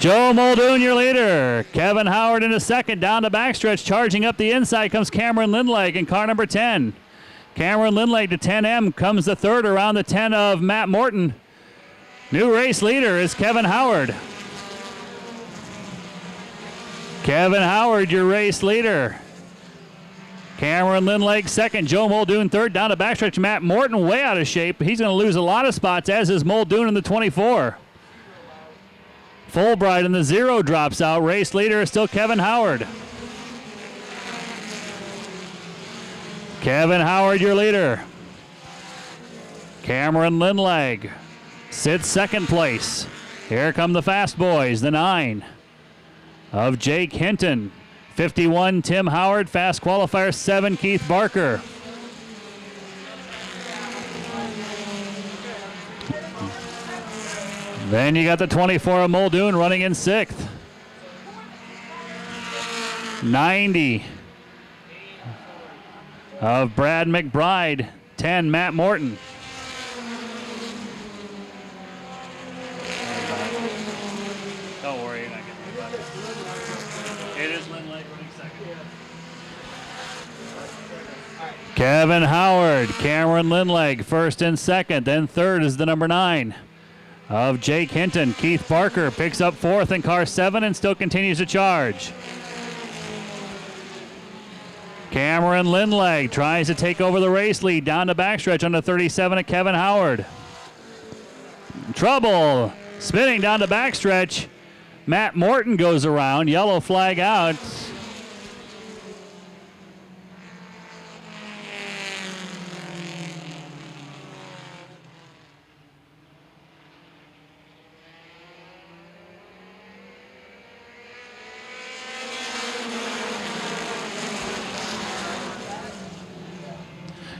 Joe Muldoon, your leader. Kevin Howard in a second. Down the backstretch, charging up the inside comes Cameron Lindleg in car number 10. Cameron Lindleg to 10M comes the third around the 10 of Matt Morton. New race leader is Kevin Howard. Kevin Howard, your race leader. Cameron Lindleg second. Joe Muldoon third. Down the backstretch, Matt Morton way out of shape. He's going to lose a lot of spots, as is Muldoon in the 24. Fulbright in the 0 drops out. Race leader is still Kevin Howard. Kevin Howard, your leader. Cameron Lindleg sits second place. Here come the fast boys, the 9 of Jake Hinton. 51, Tim Howard. Fast qualifier 7, Keith Barker. Then you got the 24 of Muldoon running in 6th. 90 of Brad McBride. 10, Matt Morton. Don't worry, you're not getting about it. It is Lindleg running second. Kevin Howard, Cameron Lindleg first and second. Then third is the number 9 of Jake Hinton. Keith Barker picks up 4th in car 7 and still continues to charge. Cameron Lindleg tries to take over the race lead down the backstretch on the 37 of Kevin Howard. Trouble spinning down the backstretch. Matt Morton goes around. Yellow flag out.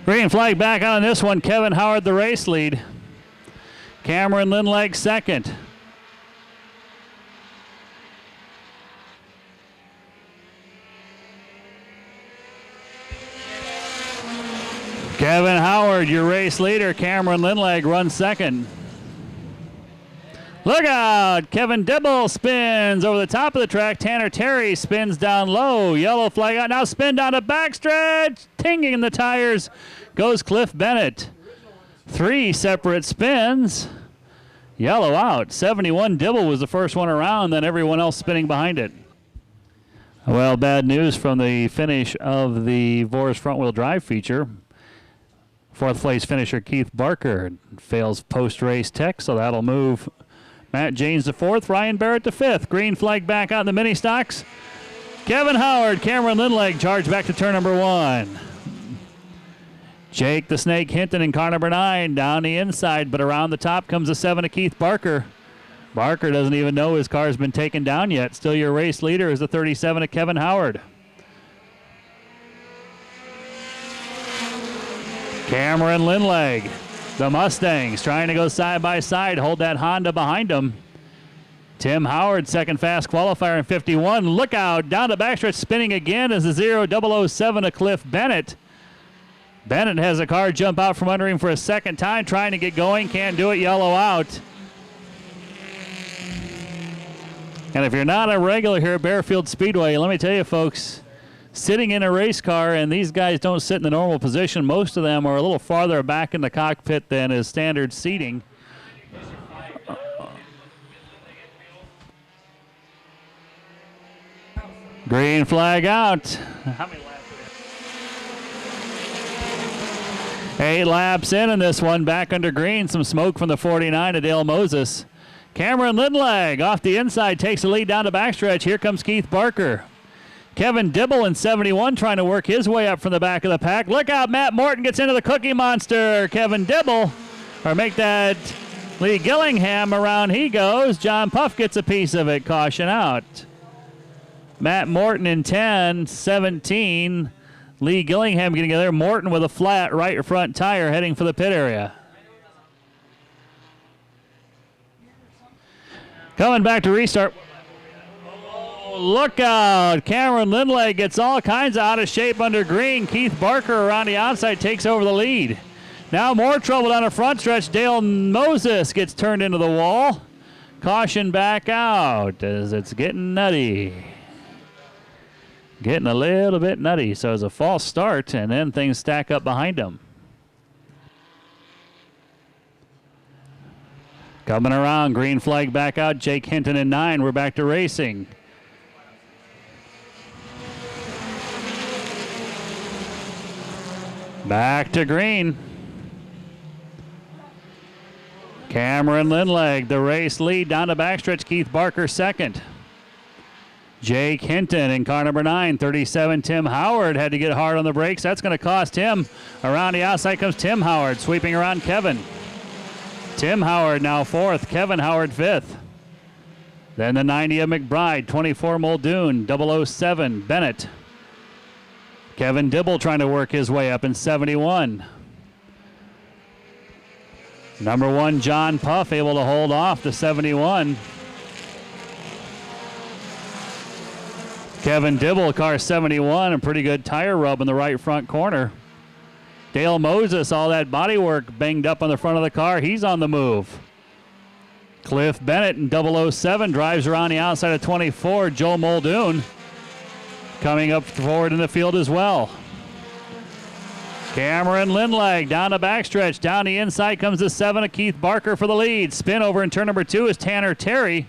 Green flag back on this one. Kevin Howard the race lead. Cameron Lindleg second. Kevin Howard, your race leader. Cameron Lindleg runs second. Look out! Kevin Dibble spins over the top of the track. Tanner Terry spins down low. Yellow flag out. Now spin down the backstretch. Tinging in the tires goes Cliff Bennett. 3 separate spins. Yellow out. 71 Dibble was the first one around, then everyone else spinning behind it. Well, bad news from the finish of the Vors front-wheel drive feature. 4th place finisher Keith Barker fails post-race tech, so that'll move Matt Janes to 4th, Ryan Barrett to 5th. Green flag back out in the mini stocks. Kevin Howard, Cameron Lindleg charge back to turn number 1. Jake the Snake Hinton in car number 9 down the inside, but around the top comes the 7 of Keith Barker. Barker doesn't even know his car's been taken down yet. Still your race leader is the 37 of Kevin Howard. Cameron Lindleg, the Mustangs, trying to go side by side, hold that Honda behind him. Tim Howard, second fast qualifier in 51. Look out, down the backstretch, spinning again is the 0007 of Cliff Bennett. Bennett has a car jump out from under him for a second time, trying to get going, can't do it, yellow out. And if you're not a regular here at Bearfield Speedway, let me tell you, folks, sitting in a race car, and these guys don't sit in the normal position. Most of them are a little farther back in the cockpit than is standard seating. Green flag out. How many laps do we have? 8 laps in this one, back under green. Some smoke from the 49 of Dale Moses. Cameron Lindleg off the inside takes the lead down the backstretch. Here comes Keith Barker. Kevin Dibble in 71 trying to work his way up from the back of the pack. Look out, Matt Morton gets into the Cookie Monster. Kevin Dibble, or make that Lee Gillingham around he goes. John Puff gets a piece of it, caution out. Matt Morton in 10, 17. Lee Gillingham getting there. Morton with a flat right front tire heading for the pit area. Coming back to restart. Look out. Cameron Lindleg gets all kinds of out of shape under green. Keith Barker around the outside takes over the lead. Now more trouble down the front stretch. Dale Moses gets turned into the wall. Caution back out as it's getting nutty. Getting a little bit nutty. So it's a false start, and then things stack up behind him. Coming around, green flag back out. Jake Hinton in 9. We're back to racing. Back to green. Cameron Lindleg, the race lead down the backstretch. Keith Barker second. Jake Hinton in car number 9. 37, Tim Howard had to get hard on the brakes. That's going to cost him. Around the outside comes Tim Howard, sweeping around Kevin. Tim Howard now 4th. Kevin Howard 5th. Then the 90 of McBride. 24 Muldoon. 007 Bennett. Kevin Dibble trying to work his way up in 71. Number 1, John Puff, able to hold off the 71. Kevin Dibble, car 71, a pretty good tire rub in the right front corner. Dale Moses, all that body work banged up on the front of the car. He's on the move. Cliff Bennett in 007 drives around the outside of 24. Joe Muldoon coming up forward in the field as well. Cameron Lindleg down the backstretch. Down the inside comes the 7 of Keith Barker for the lead. Spin over in turn number 2 is Tanner Terry.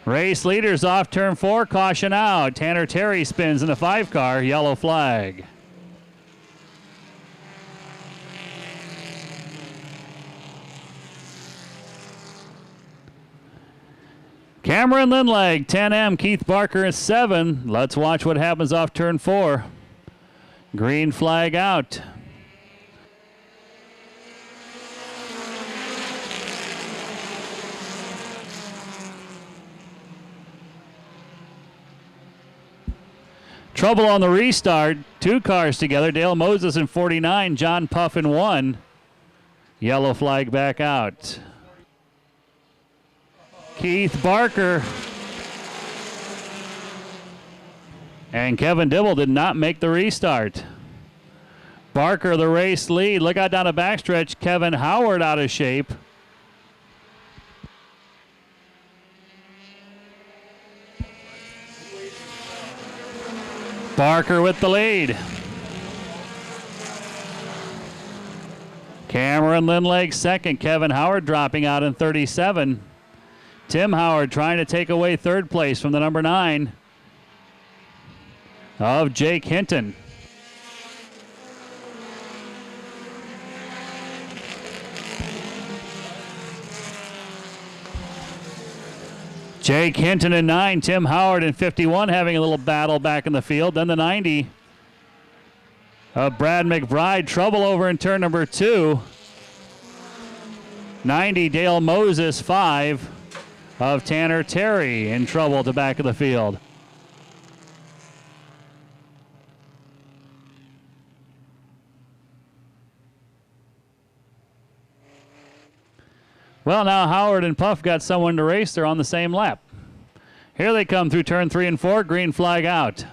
Race leaders off turn 4. Caution out. Tanner Terry spins in the 5 car. Yellow flag. Cameron Lindleg, 10M. Keith Barker is 7. Let's watch what happens off turn 4. Green flag out. Trouble on the restart. 2 cars together. Dale Moses in 49. John Puff in 1. Yellow flag back out. Keith Barker and Kevin Dibble did not make the restart. Barker, the race lead. Look out down the backstretch. Kevin Howard out of shape. Barker with the lead. Cameron Lindleg second. Kevin Howard dropping out in 37. Tim Howard trying to take away 3rd place from the number 9 of Jake Hinton. Jake Hinton in 9, Tim Howard in 51 having a little battle back in the field. Then the 90 of Brad McBride. Trouble over in turn number 2. 90 Dale Moses, 5 of Tanner Terry in trouble at the back of the field. Well, now Howard and Puff got someone to race. They're on the same lap. Here they come through turn 3 and 4. Green flag out.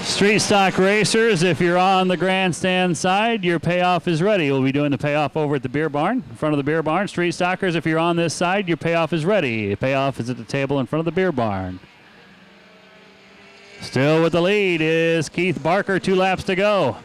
Street stock racers, if you're on the grandstand side, your payoff is ready. We'll be doing the payoff over at the beer barn, in front of the beer barn. Street stockers, if you're on this side, your payoff is ready. The payoff is at the table in front of the beer barn. Still with the lead is Keith Barker, 2 laps to go.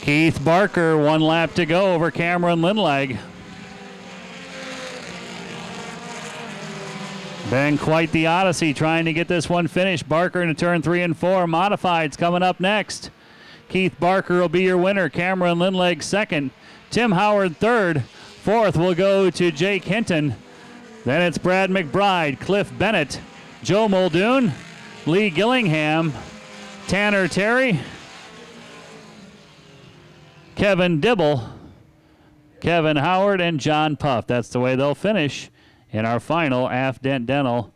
Keith Barker, 1 lap to go over Cameron Lindleg. Been quite the odyssey trying to get this one finished. Barker into turn 3 and 4. Modifieds coming up next. Keith Barker will be your winner. Cameron Lindleg second. Tim Howard third. Fourth will go to Jake Hinton. Then it's Brad McBride, Cliff Bennett, Joe Muldoon, Lee Gillingham, Tanner Terry, Kevin Dibble, Kevin Howard, and John Puff. That's the way they'll finish in our final Afdent Dental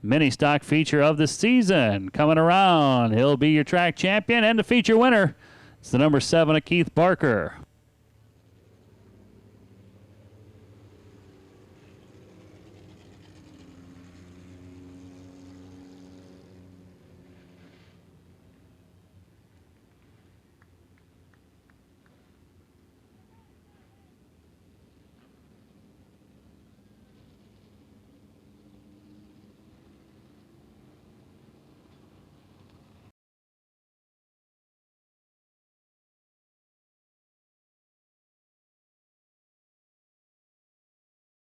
mini stock feature of the season. Coming around, he'll be your track champion and the feature winner. It's the number 7 of Keith Barker.